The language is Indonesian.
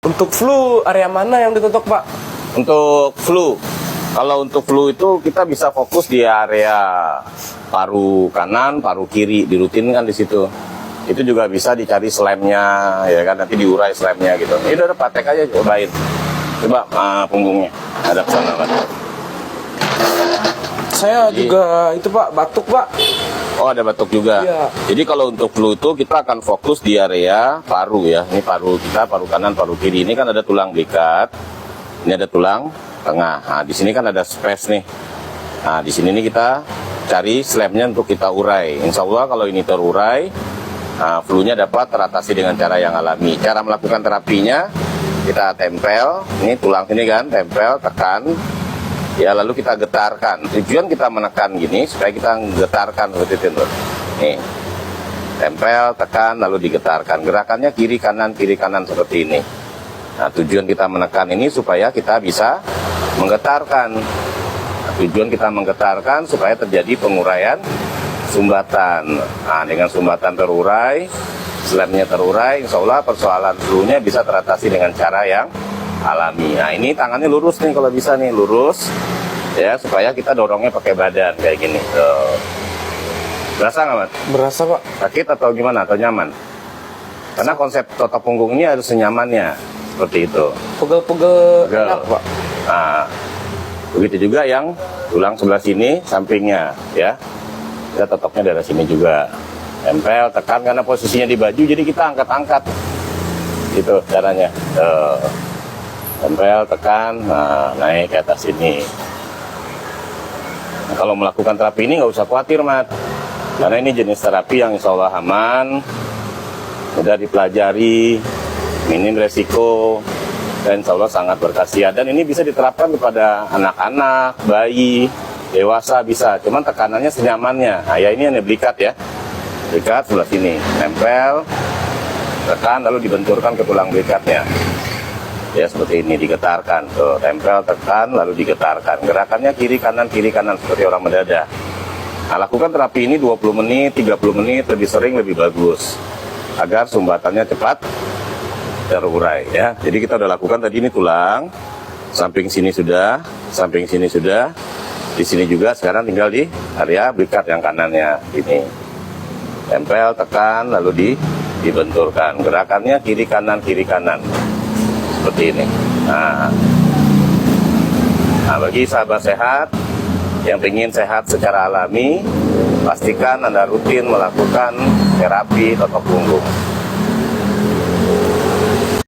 Untuk flu area mana yang ditutup, Pak? Untuk flu, kalau untuk flu itu kita bisa fokus di area paru kanan, paru kiri, dirutinkan di situ. Itu juga bisa dicari slemnya, ya kan, nanti diurai slemnya gitu. Ini udah praktek aja, cobain. Coba punggungnya, hadap sana, Pak. Saya juga itu, Pak, batuk, Pak. Oh, ada batuk juga. Iya. Jadi kalau untuk flu itu kita akan fokus di area paru ya. Ini paru kita, paru kanan, paru kiri. Ini kan ada tulang belikat. Ini ada tulang tengah. Nah, di sini kan ada space nih. Nah, di sini nih kita cari slemnya untuk kita urai. Insya Allah kalau ini terurai, flu-nya dapat teratasi dengan cara yang alami. Cara melakukan terapinya, kita tempel. Ini tulang sini kan, tempel, tekan. Ya, lalu kita getarkan. Tujuan kita menekan gini supaya kita getarkan seperti itu. Nih, tempel, tekan, lalu digetarkan. Gerakannya kiri kanan seperti ini. Nah, tujuan kita menekan ini supaya kita bisa menggetarkan. Nah, tujuan kita menggetarkan supaya terjadi penguraian sumbatan. Nah, dengan sumbatan terurai, slemnya terurai, insya Allah persoalan flu-nya bisa teratasi dengan cara yang alami. Nah, ini tangannya lurus nih kalau bisa nih, lurus ya, supaya kita dorongnya pakai badan kayak gini. Tuh. Berasa nggak, Mas? Berasa, Pak. Sakit atau gimana? Atau nyaman? Karena konsep totok punggung ini harus senyamannya seperti itu. Pegel-pegel Pegel. enak, Pak. Nah, begitu juga yang tulang sebelah sini sampingnya ya. Kita totoknya dari sini juga. Tempel, tekan, karena posisinya di baju jadi kita angkat-angkat. Gitu caranya. Tuh. Tempel, tekan, nah, naik ke atas sini. Nah, kalau melakukan terapi ini nggak usah khawatir, Mat. Karena ini jenis terapi yang insya Allah aman, mudah dipelajari, minim resiko, dan insya Allah sangat berkhasiat. Dan ini bisa diterapkan kepada anak-anak, bayi, dewasa bisa. Cuman tekanannya senyamannya. Nah, ya ini yang belikat ya. Belikat sebelah sini. Tempel, tekan, lalu dibenturkan ke tulang belikatnya. Ya, seperti ini, digetarkan. Tuh, tempel, tekan, lalu digetarkan. Gerakannya kiri kanan seperti orang mendadak. Nah, lakukan terapi ini 20 menit, 30 menit, lebih sering lebih bagus. Agar sumbatannya cepat terurai ya. Jadi kita udah lakukan tadi ini tulang, samping sini sudah, samping sini sudah. Di sini juga sekarang tinggal di area belikat yang kanannya ini. Tempel, tekan, lalu dibenturkan. Gerakannya kiri kanan seperti ini. Nah, bagi sahabat sehat yang ingin sehat secara alami, pastikan Anda rutin melakukan terapi totok punggung.